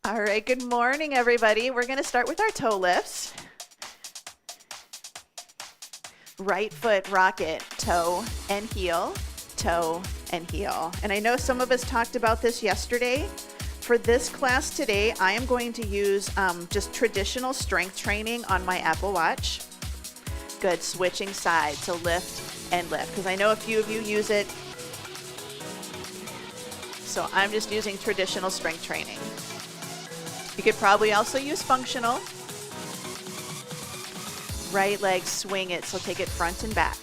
All right, good morning, everybody. We're going to start with our toe lifts. Right foot, rocket, toe and heel, toe and heel. And I know some of us talked about this yesterday. For this class today, I am going to use just traditional strength training on my Apple Watch. Good, switching sides, so lift and lift, because I know a few of you use it. So I'm just using traditional strength training. You could probably also use functional. Right leg, swing it, so take it front and back.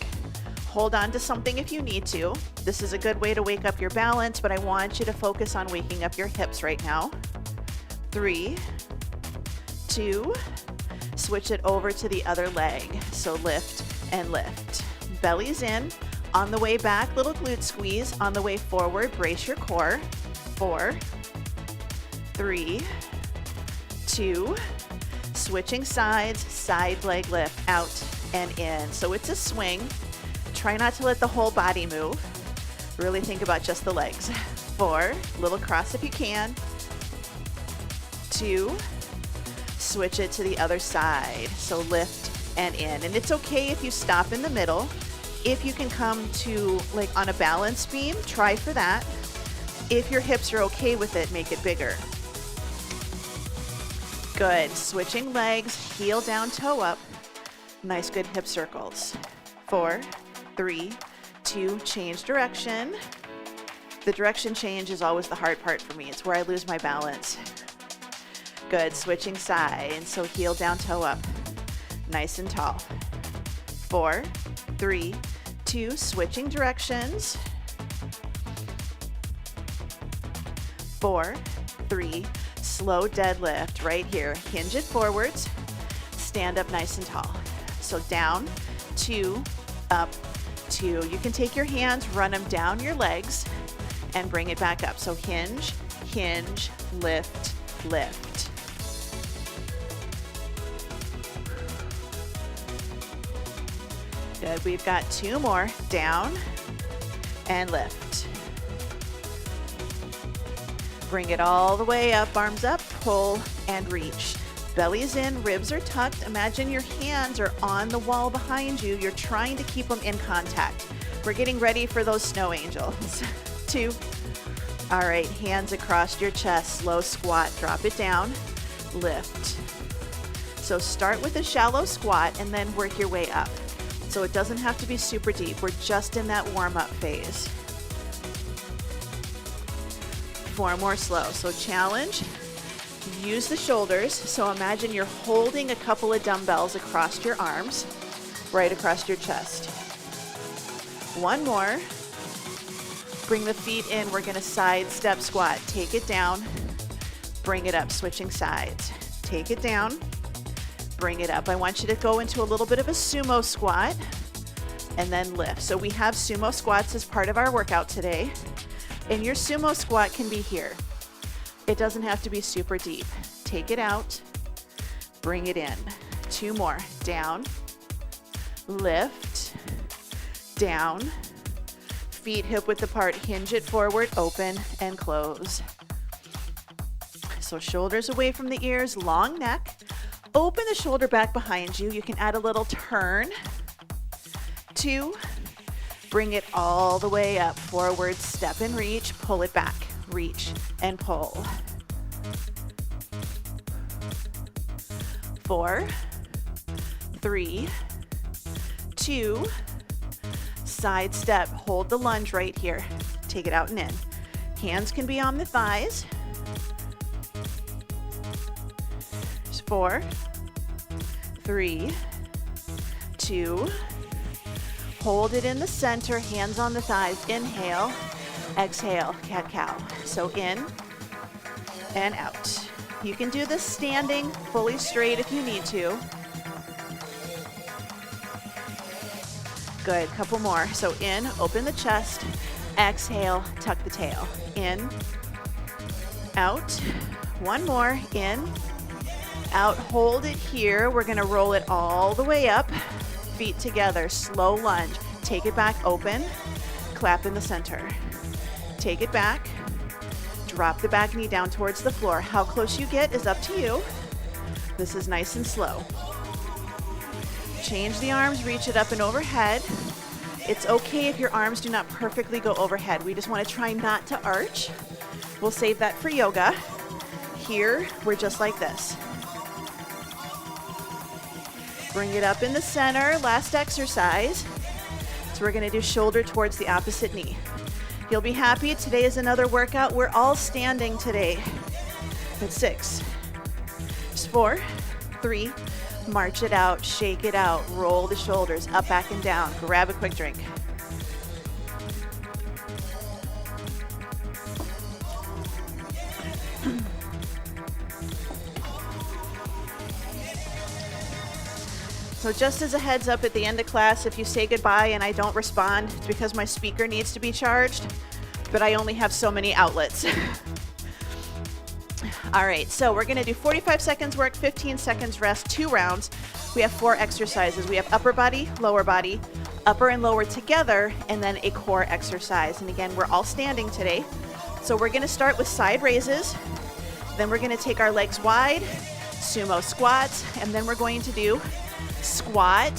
Hold on to something if you need to. This is a good way to wake up your balance, but I want you to focus on waking up your hips right now. 3, 2, switch it over to the other leg. So lift and lift. Belly's in. On the way back, little glute squeeze. On the way forward, brace your core. 4, 3, 2, switching sides, side leg lift, out and in. So it's a swing. Try not to let the whole body move. Really think about just the legs. 4, little cross if you can. 2, switch it to the other side. So lift and in. And it's okay if you stop in the middle. If you can come to like on a balance beam, try for that. If your hips are okay with it, make it bigger. Good, switching legs, heel down, toe up. Nice, good hip circles. 4, 3, 2, change direction. The direction change is always the hard part for me. It's where I lose my balance. Good, switching side, and so heel down, toe up. Nice and tall. 4, 3, 2, switching directions. 4, 3, slow deadlift right here. Hinge it forwards. Stand up nice and tall. So down, 2, up, 2. You can take your hands, run them down your legs, and bring it back up. So hinge, hinge, lift, lift. Good. We've got 2 more. Down and lift. Bring it all the way up, arms up, pull and reach. Belly's in, ribs are tucked. Imagine your hands are on the wall behind you. You're trying to keep them in contact. We're getting ready for those snow angels. 2. All right, hands across your chest, slow squat, drop it down, lift. So start with a shallow squat and then work your way up. So it doesn't have to be super deep. We're just in that warm-up phase. 4 more slow. So challenge, use the shoulders. So imagine you're holding a couple of dumbbells across your arms, right across your chest. 1 more. Bring the feet in. We're gonna side step squat. Take it down, bring it up, switching sides. Take it down, bring it up. I want you to go into a little bit of a sumo squat and then lift. So we have sumo squats as part of our workout today. And your sumo squat can be here. It doesn't have to be super deep. Take it out, bring it in. 2 more. Down, lift, down, feet hip width apart, hinge it forward, open and close. So shoulders away from the ears, long neck. Open the shoulder back behind you. You can add a little turn. 2, bring it all the way up, forward, step and reach, pull it back, reach and pull. 4, 3, 2, side step, hold the lunge right here. Take it out and in. Hands can be on the thighs. 4, 3, 2, hold it in the center, hands on the thighs. Inhale, exhale, cat-cow. So in and out. You can do this standing, fully straight if you need to. Good, couple more. So in, open the chest, exhale, tuck the tail. In, out. 1 more, in, out, hold it here. We're gonna roll it all the way up. Feet together, slow lunge. Take it back, open, clap in the center. Take it back, Drop the back knee down towards the floor. How close you get is up to you. This is nice and slow. Change the arms, reach it up and overhead. It's okay if your arms do not perfectly go overhead. We just want to try not to arch. We'll save that for yoga. Here, we're just like this. Bring it up in the center, last exercise. So we're gonna do shoulder towards the opposite knee. You'll be happy, today is another workout. We're all standing today. That's 6, just 4, 3, march it out, shake it out, roll the shoulders up, back, and down. Grab a quick drink. So just as a heads up at the end of class, if you say goodbye and I don't respond, it's because my speaker needs to be charged, but I only have so many outlets. All right, so we're gonna do 45 seconds work, 15 seconds rest, 2 rounds. We have 4 exercises. We have upper body, upper and lower together, and then a core exercise. And again, we're all standing today. So we're gonna start with side raises, then we're gonna take our legs wide, sumo squats, and then we're going to do squat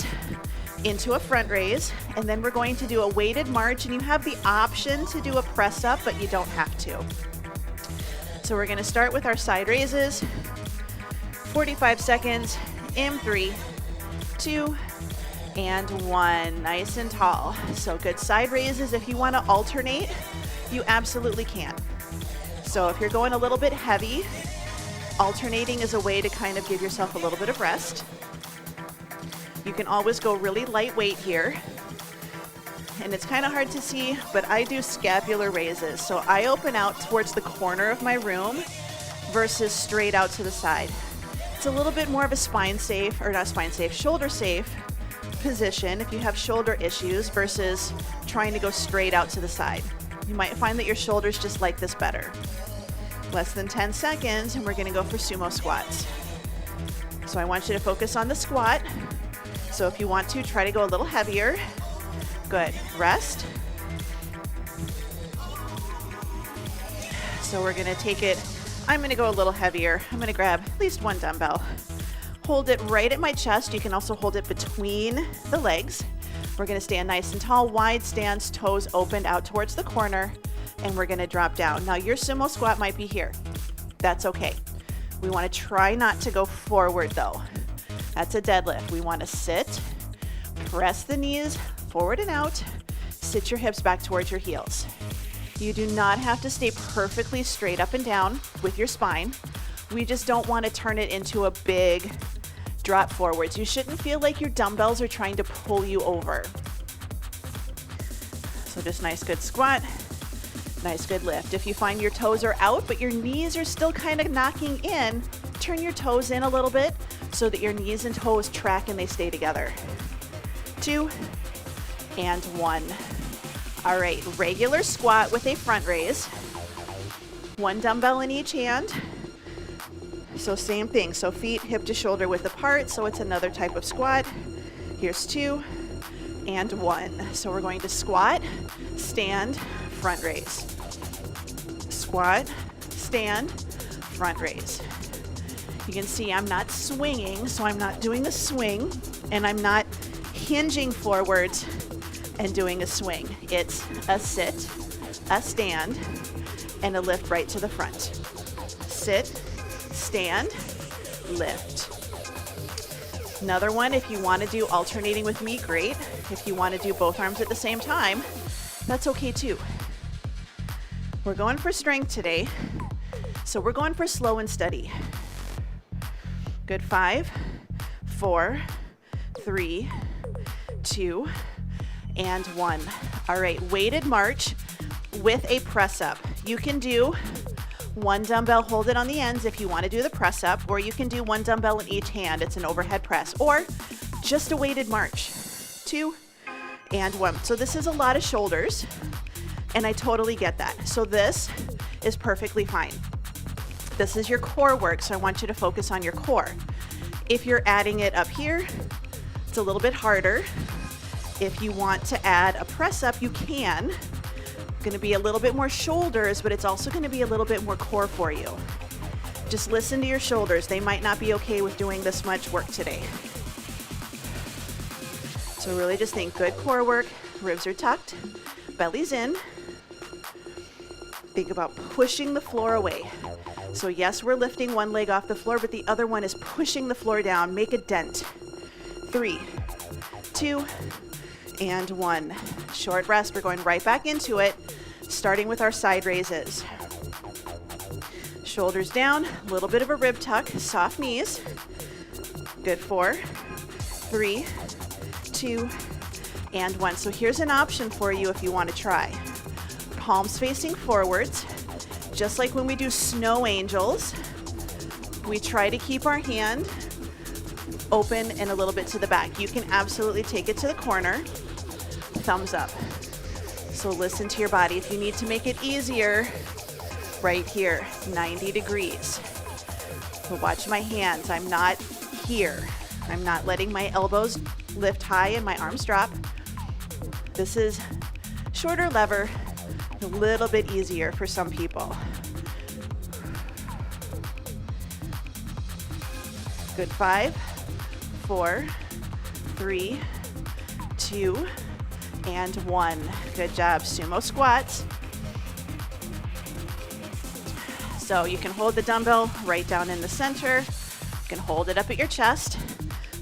into a front raise, and then we're going to do a weighted march, and you have the option to do a press up, but you don't have to. So we're gonna start with our side raises, 45 seconds, in 3, 2, and 1, nice and tall. So good side raises. If you wanna alternate, you absolutely can. So if you're going a little bit heavy, alternating is a way to kind of give yourself a little bit of rest. You can always go really lightweight here. And it's kind of hard to see, but I do scapular raises. So I open out towards the corner of my room versus straight out to the side. It's a little bit more of a spine safe, or not spine safe, shoulder safe position if you have shoulder issues versus trying to go straight out to the side. You might find that your shoulders just like this better. Less than 10 seconds, and we're gonna go for sumo squats. So I want you to focus on the squat. So if you want to, try to go a little heavier. Good, rest. So we're gonna take it, I'm gonna go a little heavier. I'm gonna grab at least 1 dumbbell. Hold it right at my chest. You can also hold it between the legs. We're gonna stand nice and tall, wide stance, toes opened out towards the corner, and we're gonna drop down. Now your sumo squat might be here. That's okay. We wanna try not to go forward though. That's a deadlift. We wanna sit, press the knees forward and out, sit your hips back towards your heels. You do not have to stay perfectly straight up and down with your spine. We just don't wanna turn it into a big drop forwards. You shouldn't feel like your dumbbells are trying to pull you over. So just nice good squat, nice good lift. If you find your toes are out but your knees are still kind of knocking in, turn your toes in a little bit so that your knees and toes track and they stay together. 2 and 1. All right, regular squat with a front raise. 1 dumbbell in each hand. So same thing, so feet hip to shoulder width apart, so it's another type of squat. Here's 2 and 1. So we're going to squat, stand, front raise. Squat, stand, front raise. You can see I'm not swinging, so I'm not doing the swing, and I'm not hinging forwards and doing a swing. It's a sit, a stand, and a lift right to the front. Sit, stand, lift. Another one, if you want to do alternating with me, great. If you want to do both arms at the same time, that's okay too. We're going for strength today, so we're going for slow and steady. Good, 5, 4, 3, 2, and 1. All right, weighted march with a press up. You can do 1 dumbbell, hold it on the ends if you want to do the press up, or you can do 1 dumbbell in each hand. It's an overhead press, or just a weighted march. 2 and 1. So this is a lot of shoulders, and I totally get that. So this is perfectly fine. This is your core work, so I want you to focus on your core. If you're adding it up here, it's a little bit harder. If you want to add a press up, you can, Going to be a little bit more shoulders, but it's also going to be a little bit more core for you. Just listen to your shoulders. They might not be okay with doing this much work today. So really just think good core work, ribs are tucked, belly's in. Think about pushing the floor away. So yes, we're lifting one leg off the floor, but the other one is pushing the floor down. Make a dent. 3, 2, and 1. Short rest. We're going right back into it, starting with our side raises. Shoulders down, a little bit of a rib tuck, soft knees. Good. 4, 3, 2, and 1. So here's an option for you if you want to try. Palms facing forwards. Just like when we do snow angels, we try to keep our hand open and a little bit to the back. You can absolutely take it to the corner. Thumbs up. So listen to your body. If you need to make it easier, right here, 90 degrees. So watch my hands. I'm not here. I'm not letting my elbows lift high and my arms drop. This is shorter lever, a little bit easier for some people. Good. 5, 4, 3, 2, and 1. Good job. Sumo squats. So you can hold the dumbbell right down in the center. You can hold it up at your chest.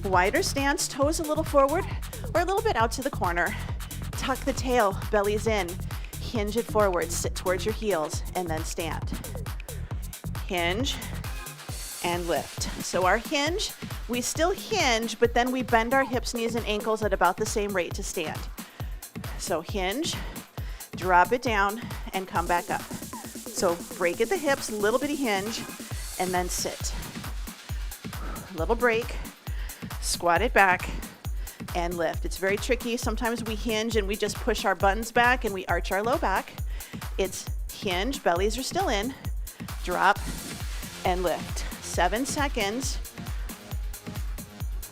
Wider stance, toes a little forward or a little bit out to the corner. Tuck the tail, belly's in. Hinge it forward, sit towards your heels, and then stand. Hinge and lift. So our hinge, we still hinge, but then we bend our hips, knees, and ankles at about the same rate to stand. So hinge, drop it down, and come back up. So break at the hips, little bitty hinge, and then sit. Little break, squat it back, and lift. It's very tricky. Sometimes we hinge and we just push our buttons back and we arch our low back. It's hinge, bellies are still in, drop, and lift. 7 seconds.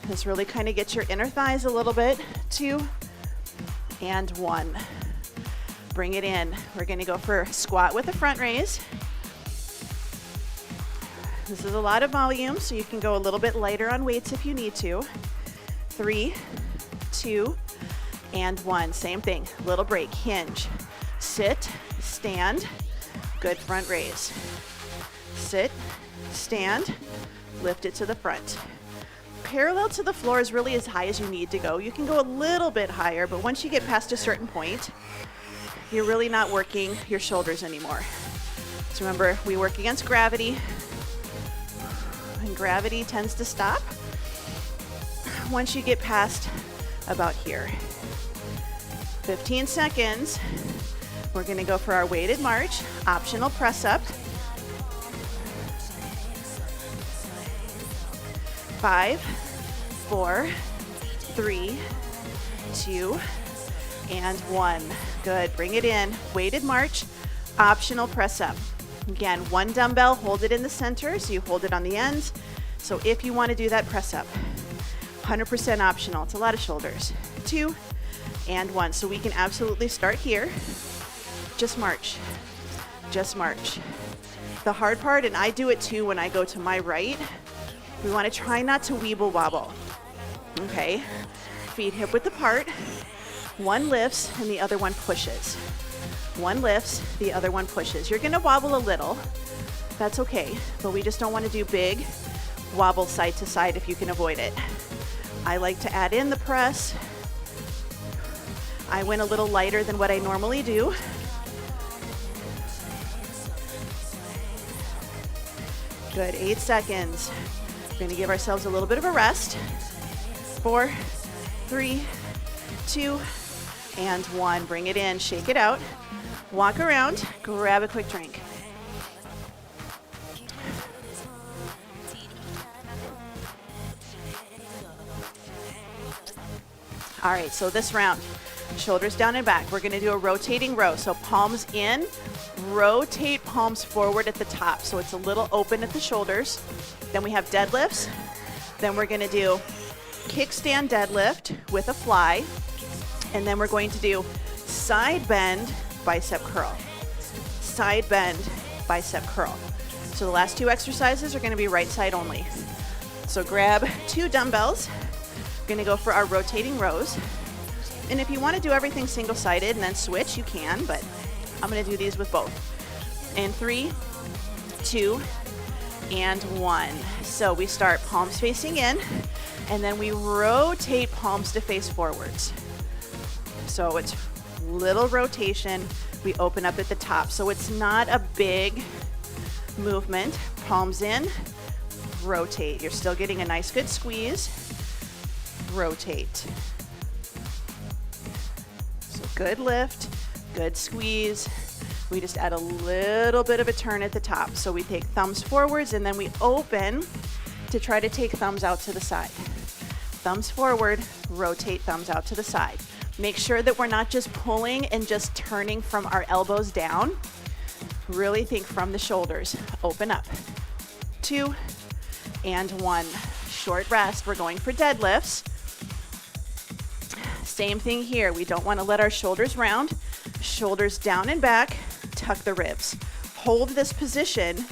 This really kind of gets your inner thighs a little bit. 2, and 1. Bring it in. We're going to go for squat with a front raise. This is a lot of volume, so you can go a little bit lighter on weights if you need to. 3, 2, and 1. Same thing. Little break. Hinge. Sit. Stand. Good front raise. Sit. Stand. Lift it to the front. Parallel to the floor is really as high as you need to go. You can go a little bit higher, but once you get past a certain point, you're really not working your shoulders anymore. So remember, we work against gravity, and gravity tends to stop once you get past about here. 15 seconds. We're going to go for our weighted march, optional press up. 5, 4, 3, 2, and 1. Good. Bring it in. Weighted march, optional press up. Again, one dumbbell, hold it in the center, so you hold it on the ends. So if you want to do that press up, 100% optional. It's a lot of shoulders. 2, and 1. So we can absolutely start here. Just march. Just march. The hard part, and I do it too when I go to my right, we want to try not to weeble wobble. Okay? Feet hip width apart. One lifts and the other one pushes. One lifts, the other one pushes. You're going to wobble a little. That's okay, but we just don't want to do big wobble side to side if you can avoid it. I like to add in the press. I went a little lighter than what I normally do. Good. 8 seconds. We're going to give ourselves a little bit of a rest. 4, 3, 2, and 1. Bring it in. Shake it out. Walk around. Grab a quick drink. All right, so this round, shoulders down and back. We're going to do a rotating row. So palms in, rotate palms forward at the top. So it's a little open at the shoulders. Then we have deadlifts. Then we're going to do kickstand deadlift with a fly. And then we're going to do side bend bicep curl. Side bend, bicep curl. So the last 2 exercises are going to be right side only. So grab 2 dumbbells. We're going to go for our rotating rows. And if you want to do everything single-sided and then switch, you can, but I'm going to do these with both. And 3, 2, and 1. So we start palms facing in, and then we rotate palms to face forwards. So it's little rotation. We open up at the top. So it's not a big movement. Palms in, rotate. You're still getting a nice good squeeze. Rotate. So good lift, good squeeze. We just add a little bit of a turn at the top. So we take thumbs forwards and then we open to try to take thumbs out to the side. Thumbs forward, rotate thumbs out to the side. Make sure that we're not just pulling and just turning from our elbows down. Really think from the shoulders. Open up. 2 and 1. Short rest. We're going for deadlifts. Same thing here. We don't want to let our shoulders round. Shoulders down and back. Tuck the ribs. Hold this position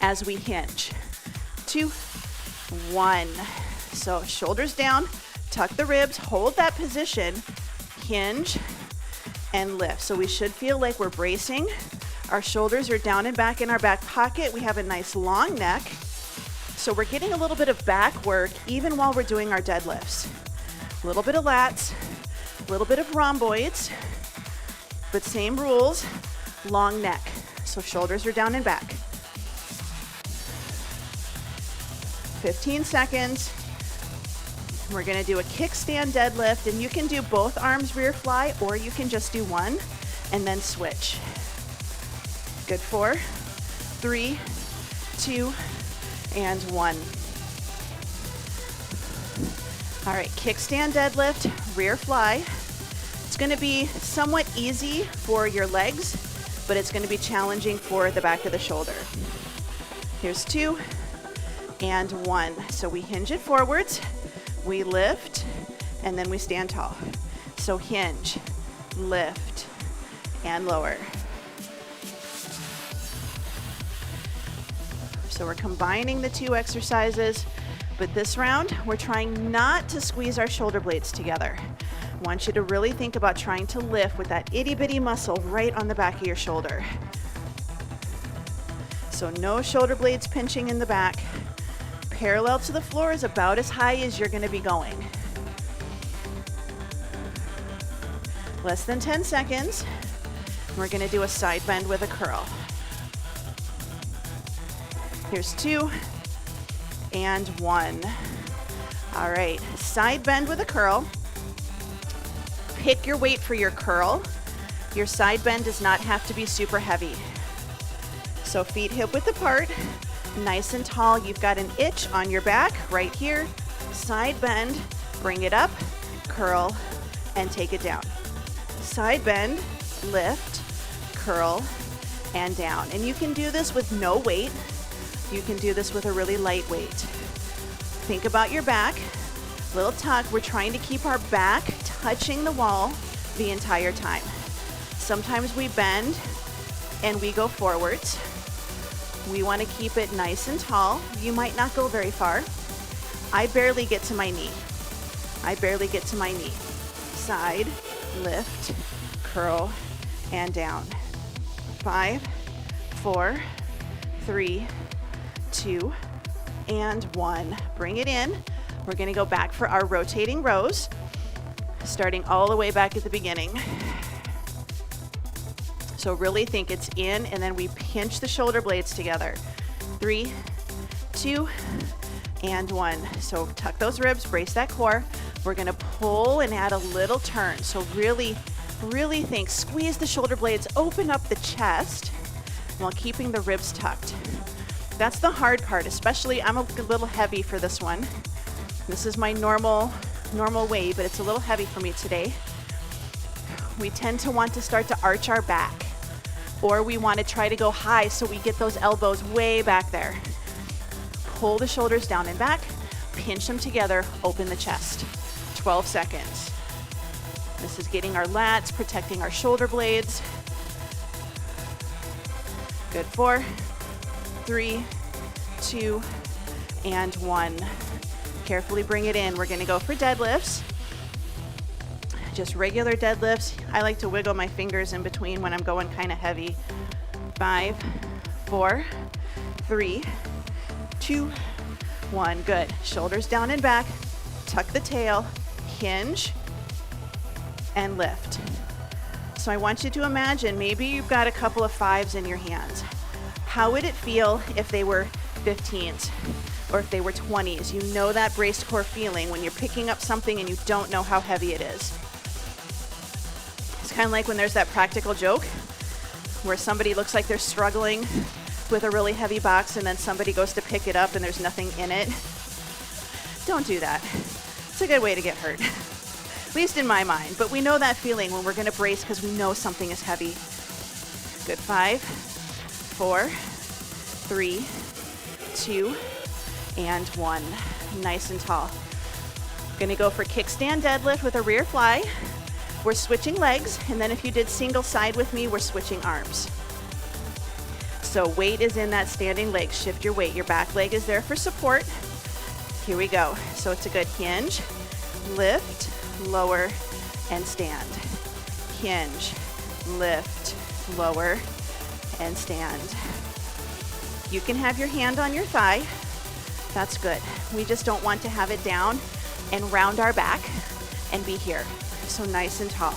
as we hinge. 2, 1. So shoulders down, tuck the ribs, hold that position, hinge, and lift. So we should feel like we're bracing. Our shoulders are down and back in our back pocket. We have a nice long neck. So we're getting a little bit of back work even while we're doing our deadlifts. A little bit of lats, a little bit of rhomboids, but same rules, long neck. So shoulders are down and back. 15 seconds. We're going to do a kickstand deadlift, and you can do both arms rear fly, or you can just do one and then switch. Good. 4, 3, 2, and 1. All right, kickstand deadlift, rear fly. It's going to be somewhat easy for your legs, but it's going to be challenging for the back of the shoulder. Here's 2 and 1. So we hinge it forwards, we lift, and then we stand tall. So hinge, lift, and lower. So we're combining the 2 exercises, but this round, we're trying not to squeeze our shoulder blades together. I want you to really think about trying to lift with that itty bitty muscle right on the back of your shoulder. So no shoulder blades pinching in the back. Parallel to the floor is about as high as you're going to be going. Less than 10 seconds. We're going to do a side bend with a curl. Here's 2 and 1. All right, side bend with a curl. Pick your weight for your curl. Your side bend does not have to be super heavy. So feet hip width apart, nice and tall. You've got an itch on your back right here. Side bend, bring it up, curl, and take it down. Side bend, lift, curl, and down. And you can do this with no weight. You can do this with a really light weight. Think about your back. Little tuck. We're trying to keep our back touching the wall the entire time. Sometimes we bend and we go forwards. We want to keep it nice and tall. You might not go very far. I barely get to my knee. I barely get to my knee. Side, lift, curl, and down. 5, 4, 3, 2, and 1. Bring it in. We're going to go back for our rotating rows, starting all the way back at the beginning. So really think it's in, and then we pinch the shoulder blades together. 3, 2, and 1. So tuck those ribs, brace that core. We're going to pull and add a little turn. So really think, squeeze the shoulder blades, open up the chest while keeping the ribs tucked. That's the hard part, especially I'm a little heavy for this one. This is my normal weight, but it's a little heavy for me today. We tend to want to start to arch our back, or we want to try to go high so we get those elbows way back there. Pull the shoulders down and back, pinch them together, open the chest. 12 seconds. This is getting our lats, protecting our shoulder blades. Good. 4, 3, 2, and 1. Carefully bring it in. We're gonna go for deadlifts. Just regular deadlifts. I like to wiggle my fingers in between when I'm going kind of heavy. 5, 4, 3, 2, 1. Good. Shoulders down and back. Tuck the tail, hinge, and lift. So I want you to imagine maybe you've got a couple of 5s in your hands. How would it feel if they were 15s or if they were 20s? You know that braced core feeling when you're picking up something and you don't know how heavy it is. It's kind of like when there's that practical joke where somebody looks like they're struggling with a really heavy box and then somebody goes to pick it up and there's nothing in it. Don't do that. It's a good way to get hurt, at least in my mind. But we know that feeling when we're going to brace because we know something is heavy. Good. 5, 4, 3, 2, and 1. Nice and tall. Going to go for kickstand deadlift with a rear fly. We're switching legs, and then if you did single side with me, we're switching arms. So weight is in that standing leg. Shift your weight. Your back leg is there for support. Here we go. So it's a good hinge, lift, lower, and stand. Hinge, lift, lower, and stand. You can have your hand on your thigh. That's good. We just don't want to have it down and round our back and be here. So nice and tall.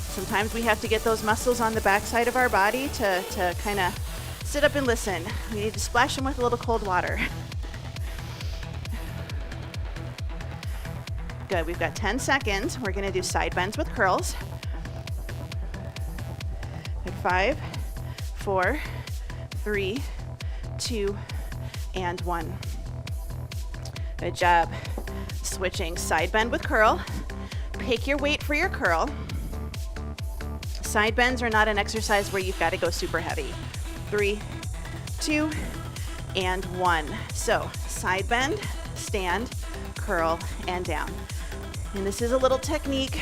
Sometimes we have to get those muscles on the back side of our body to kind of sit up and listen. We need to splash them with a little cold water. Good, we've got 10 seconds. We're gonna do side bends with curls. Good. 5, 4, 3, 2, and 1. Good job. Switching side bend with curl. Pick your weight for your curl. Side bends are not an exercise where you've got to go super heavy. 3, 2, and 1. So side bend, stand, curl, and down. And this is a little technique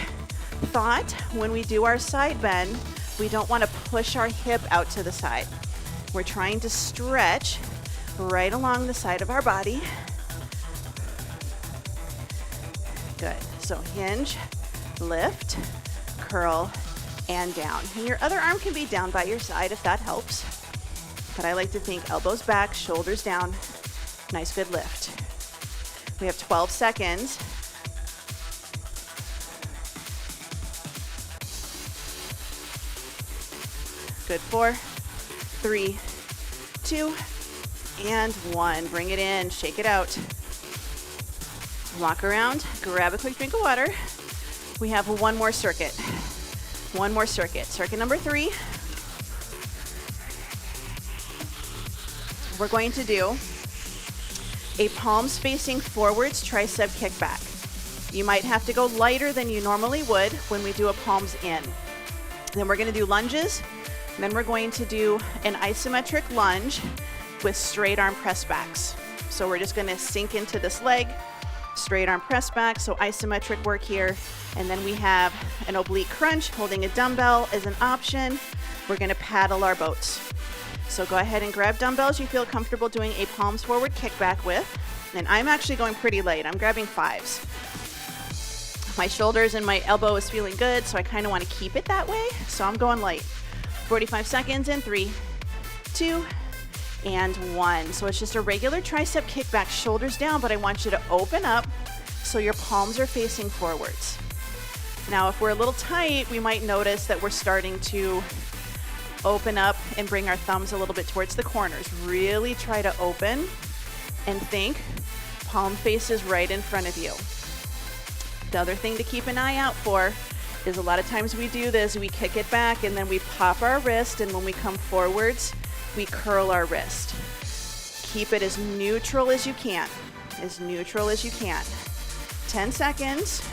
thought. When we do our side bend, we don't want to push our hip out to the side. We're trying to stretch right along the side of our body. Good. So hinge, lift, curl, and down. And your other arm can be down by your side if that helps. But I like to think elbows back, shoulders down. Nice, good lift. We have 12 seconds. Good. 4, 3, 2, and 1. Bring it in, shake it out. Walk around, grab a quick drink of water. We have one more circuit. One more circuit. Circuit number 3. We're going to do a palms facing forwards tricep kickback. You might have to go lighter than you normally would when we do a palms in. Then we're going to do lunges. Then we're going to do an isometric lunge with straight arm press backs. So we're just going to sink into this leg, straight arm press back, so isometric work here. And then we have an oblique crunch, holding a dumbbell as an option. We're going to paddle our boats. So go ahead and grab dumbbells you feel comfortable doing a palms forward kickback with. And I'm actually going pretty light. I'm grabbing 5s. My shoulders and my elbow is feeling good, so I kind of want to keep it that way. So I'm going light. 45 seconds in 3, 2, and 1. So it's just a regular tricep kickback, shoulders down, but I want you to open up so your palms are facing forwards. Now, if we're a little tight, we might notice that we're starting to open up and bring our thumbs a little bit towards the corners. Really try to open and think palm faces right in front of you. The other thing to keep an eye out for is a lot of times we do this, we kick it back and then we pop our wrist, and when we come forwards, we curl our wrist. Keep it as neutral as you can, as neutral as you can. 10 seconds.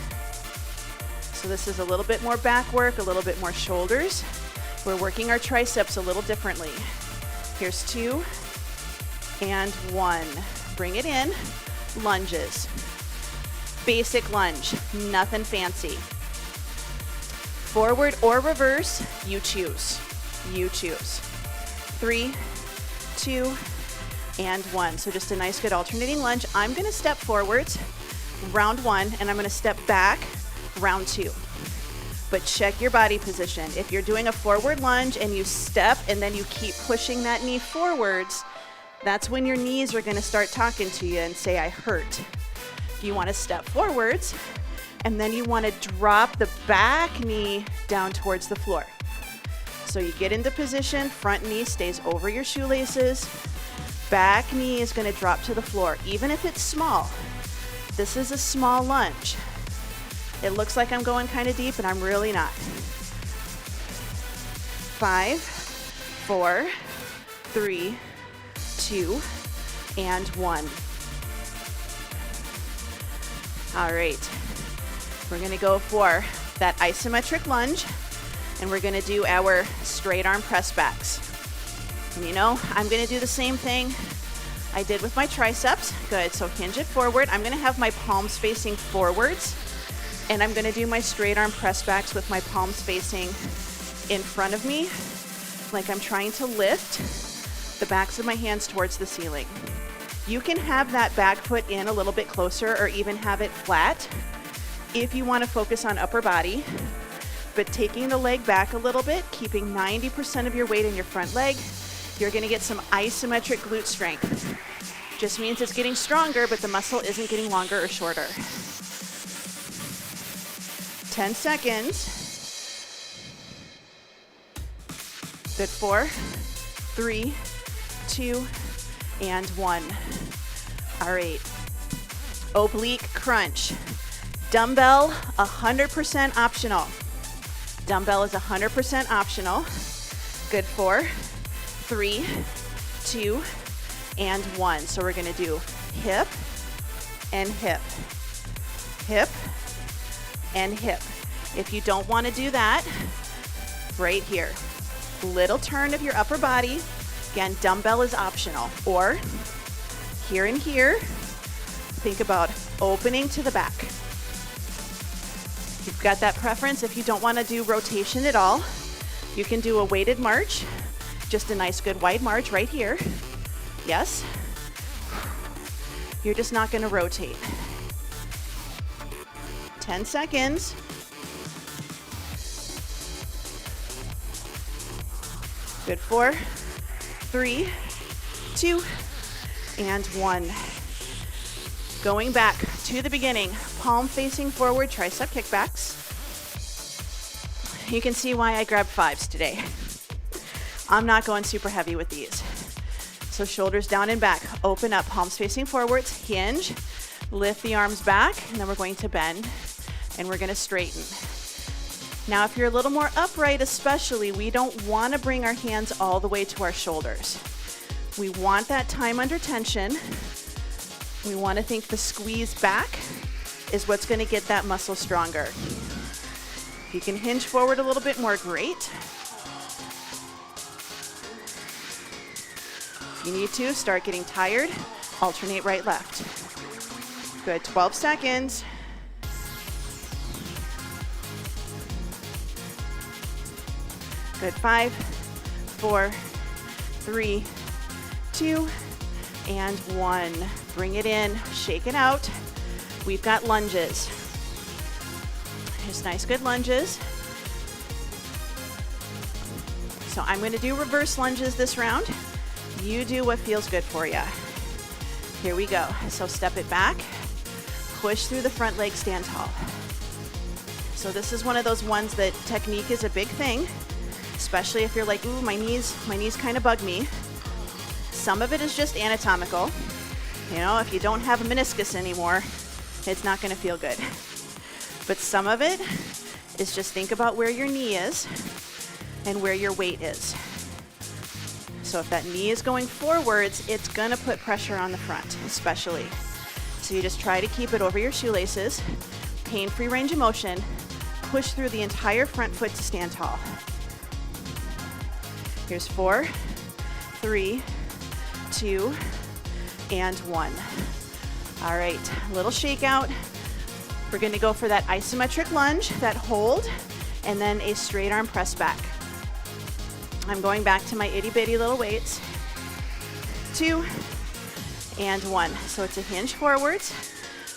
So this is a little bit more back work, a little bit more shoulders. We're working our triceps a little differently. Here's 2 and 1. Bring it in, lunges. Basic lunge, nothing fancy. Forward or reverse, you choose. You choose. 3, 2, and 1. So just a nice good alternating lunge. I'm gonna step forwards, round 1, and I'm gonna step back, round 2. But check your body position. If you're doing a forward lunge and you step and then you keep pushing that knee forwards, that's when your knees are gonna start talking to you and say, I hurt. You wanna step forwards, and then you wanna drop the back knee down towards the floor. So you get into position, front knee stays over your shoelaces, back knee is gonna drop to the floor, even if it's small. This is a small lunge. It looks like I'm going kind of deep, and I'm really not. 5, 4, 3, 2, and 1. All right, we're gonna go for that isometric lunge, and we're gonna do our straight arm press backs. And you know, I'm gonna do the same thing I did with my triceps. Good, so hinge it forward. I'm gonna have my palms facing forwards, and I'm gonna do my straight arm press backs with my palms facing in front of me, like I'm trying to lift the backs of my hands towards the ceiling. You can have that back foot in a little bit closer or even have it flat if you wanna focus on upper body, but taking the leg back a little bit, keeping 90% of your weight in your front leg, you're gonna get some isometric glute strength. Just means it's getting stronger, but the muscle isn't getting longer or shorter. 10 seconds. Good, 4, 3, 2, and 1. All right, oblique crunch. Dumbbell, 100% optional. Dumbbell is 100% optional. Good, 4, 3, 2, and 1. So we're gonna do hip and hip, hip and hip. If you don't wanna do that, right here, little turn of your upper body. Again, dumbbell is optional. Or here and here, think about opening to the back. You've got that preference. If you don't wanna do rotation at all, you can do a weighted march, just a nice good wide march right here. Yes. You're just not gonna rotate. 10 seconds. Good, 4, 3, 2, and 1. Going back to the beginning, palm facing forward, tricep kickbacks. You can see why I grabbed 5s today. I'm not going super heavy with these. So shoulders down and back, open up, palms facing forwards, hinge, lift the arms back, and then we're going to bend, and we're gonna straighten. Now, if you're a little more upright especially, we don't wanna bring our hands all the way to our shoulders. We want that time under tension. We wanna think the squeeze back is what's gonna get that muscle stronger. If you can hinge forward a little bit more, great. If you need to, start getting tired, alternate right, left. Good, 12 seconds. Good, 5, 4, 3, 2, and 1. Bring it in, shake it out. We've got lunges. Just nice, good lunges. So I'm gonna do reverse lunges this round. You do what feels good for you. Here we go. So step it back, push through the front leg, stand tall. So this is one of those ones that technique is a big thing, especially if you're like, ooh, my knees kind of bug me. Some of it is just anatomical. You know, if you don't have a meniscus anymore, it's not gonna feel good. But some of it is just think about where your knee is and where your weight is. So if that knee is going forwards, it's gonna put pressure on the front, especially. So you just try to keep it over your shoelaces, pain-free range of motion, push through the entire front foot to stand tall. Here's 4, 3, 2, and 1. All right, little shakeout. We're gonna go for that isometric lunge, that hold, and then a straight arm press back. I'm going back to my itty bitty little weights. 2 and 1. So it's a hinge forwards,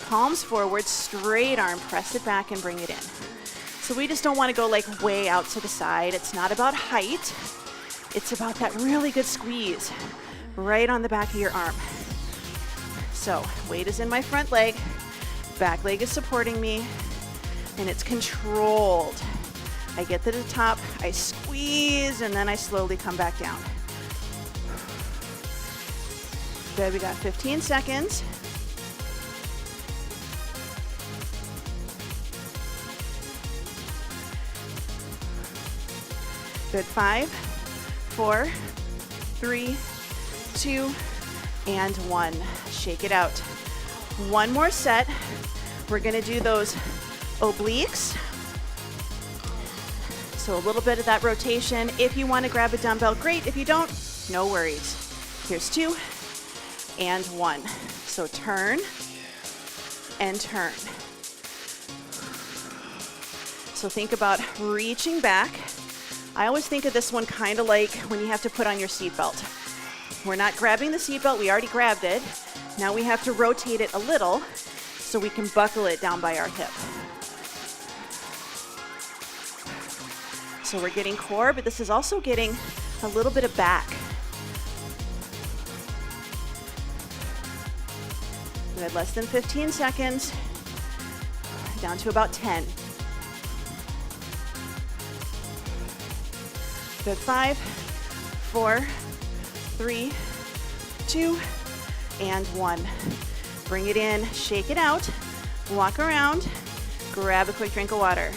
palms forward, straight arm, press it back and bring it in. So we just don't want to go like way out to the side. It's not about height. It's about that really good squeeze right on the back of your arm. So weight is in my front leg, back leg is supporting me, and it's controlled. I get to the top, I squeeze, and then I slowly come back down. Good, we got 15 seconds. Good, 5, 4, 3, 2, and 1. Shake it out. One more set. We're gonna do those obliques. So a little bit of that rotation. If you wanna grab a dumbbell, great. If you don't, no worries. Here's 2 and 1. So turn and turn. So think about reaching back. I always think of this one kind of like when you have to put on your seatbelt. We're not grabbing the seatbelt, we already grabbed it. Now we have to rotate it a little so we can buckle it down by our hip. So we're getting core, but this is also getting a little bit of back. We had less than 15 seconds, down to about 10. Good, 5, 4, 3, 2, and 1. Bring it in, shake it out, walk around, grab a quick drink of water.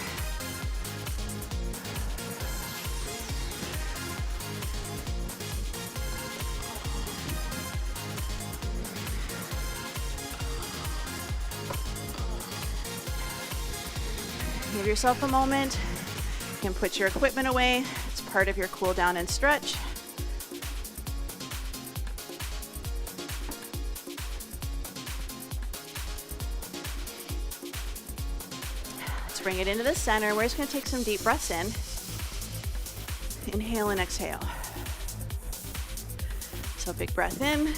Give yourself a moment. You can put your equipment away. It's part of your cool down and stretch. Let's bring it into the center. We're just going to take some deep breaths in. Inhale and exhale. So big breath in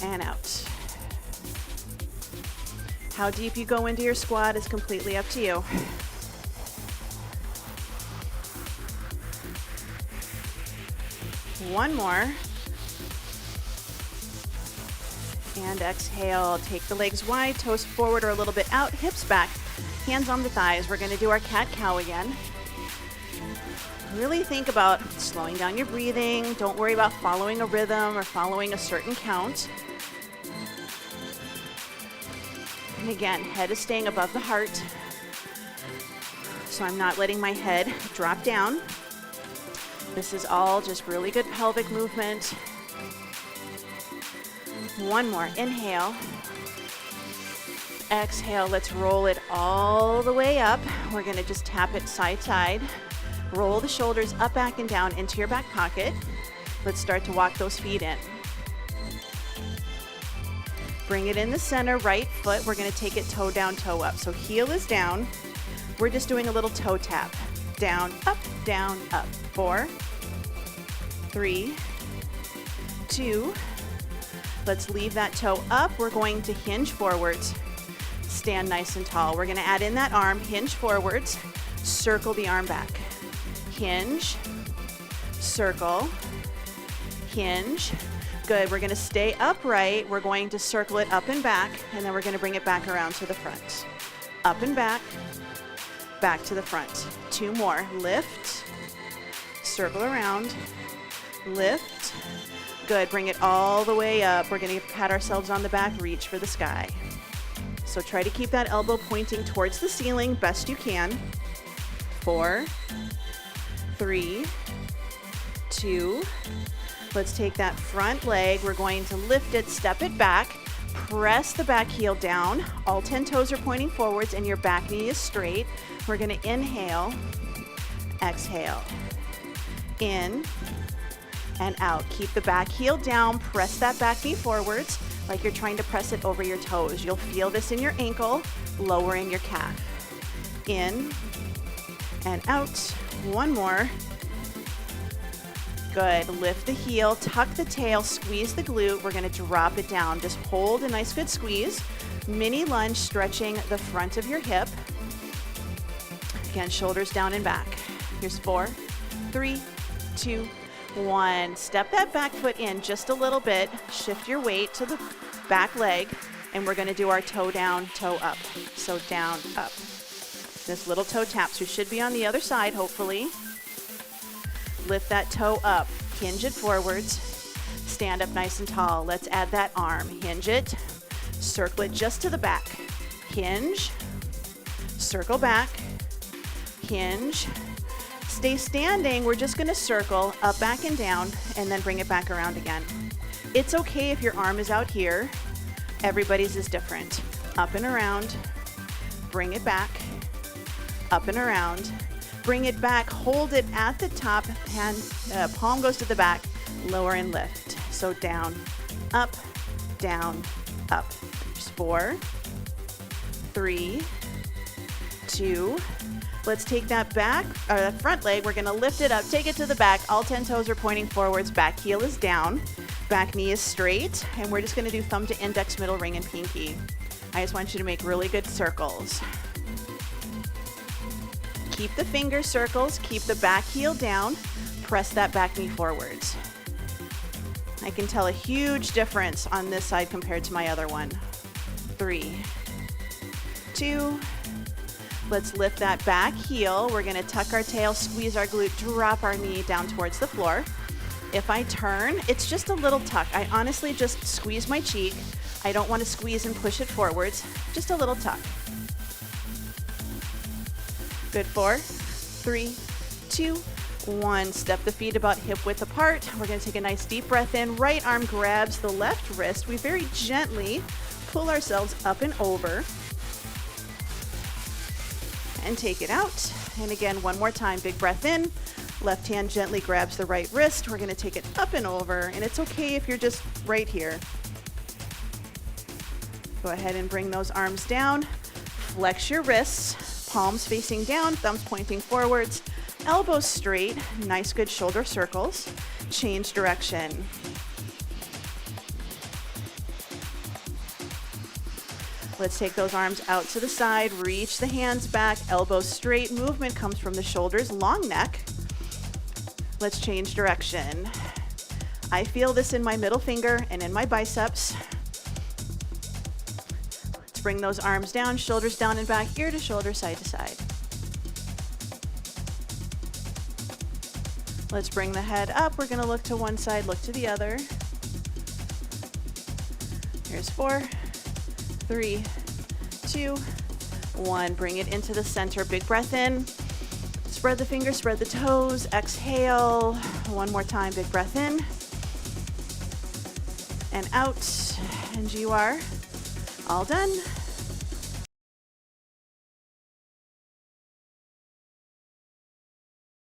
and out. How deep you go into your squat is completely up to you. One more. And exhale. Take the legs wide, toes forward or a little bit out, hips back, hands on the thighs. We're going to do our cat-cow again. Really think about slowing down your breathing. Don't worry about following a rhythm or following a certain count. And again, head is staying above the heart. So I'm not letting my head drop down. This is all just really good pelvic movement. One more, inhale. Exhale, let's roll it all the way up. We're gonna just tap it side to side. Roll the shoulders up, back, and down into your back pocket. Let's start to walk those feet in. Bring it in the center, right foot. We're gonna take it toe down, toe up. So heel is down. We're just doing a little toe tap. Down, up, down, up. 4, 3, 2. Let's leave that toe up. We're going to hinge forwards. Stand nice and tall. We're gonna add in that arm, hinge forwards, circle the arm back. Hinge, circle, hinge. Good, we're gonna stay upright. We're going to circle it up and back, and then we're gonna bring it back around to the front. Up and back to the front. 2 more, lift, circle around, lift. Good, bring it all the way up. We're gonna pat ourselves on the back, reach for the sky. So try to keep that elbow pointing towards the ceiling best you can. 4, 3, 2. Let's take that front leg. We're going to lift it, step it back, press the back heel down. All 10 toes are pointing forwards and your back knee is straight. We're gonna inhale, exhale, in and out. Keep the back heel down, press that back knee forwards like you're trying to press it over your toes. You'll feel this in your ankle, lowering your calf. In and out. One more. Good. Lift the heel, tuck the tail, squeeze the glute. We're going to drop it down. Just hold a nice good squeeze. Mini lunge, stretching the front of your hip. Again, shoulders down and back. Here's 4, 3, 2, 1. Step that back foot in just a little bit. Shift your weight to the back leg, and we're going to do our toe down, toe up. So down, up. This little toe taps. We should be on the other side, hopefully. Lift that toe up, hinge it forwards, stand up nice and tall. Let's add that arm, hinge it, circle it just to the back, hinge, circle back, hinge, stay standing. We're just gonna circle up, back and down, and then bring it back around again. It's okay if your arm is out here. Everybody's is different. Up and around, bring it back, up and around, bring it back, hold it at the top, hand, palm goes to the back, lower and lift. So down, up, up. There's 4, 3, 2. Let's take that back, or that front leg, we're gonna lift it up, take it to the back. All 10 toes are pointing forwards, back heel is down, back knee is straight, and we're just gonna do thumb to index, middle ring, and pinky. I just want you to make really good circles. Keep the finger circles, keep the back heel down, press that back knee forwards. I can tell a huge difference on this side compared to my other one. 3, 2, let's lift that back heel. We're gonna tuck our tail, squeeze our glute, drop our knee down towards the floor. If I turn, it's just a little tuck. I honestly just squeeze my cheek. I don't wanna squeeze and push it forwards, just a little tuck. Good. 4, 3, 2, 1. Step the feet about hip width apart. We're going to take a nice deep breath in. Right arm grabs the left wrist. We very gently pull ourselves up and over and take it out. And again, one more time. Big breath in. Left hand gently grabs the right wrist. We're going to take it up and over. And it's okay if you're just right here. Go ahead and bring those arms down. Flex your wrists. Palms facing down, thumbs pointing forwards, elbows straight, nice good shoulder circles. Change direction. Let's take those arms out to the side, reach the hands back, elbows straight. Movement comes from the shoulders, long neck. Let's change direction. I feel this in my middle finger and in my biceps. Bring those arms down, shoulders down and back, ear to shoulder, side to side. Let's bring the head up. We're gonna look to one side, look to the other. Here's 4, 3, 2, 1. Bring it into the center. Big breath in. Spread the fingers, spread the toes. Exhale. One more time. Big breath in. And out. And you are all done.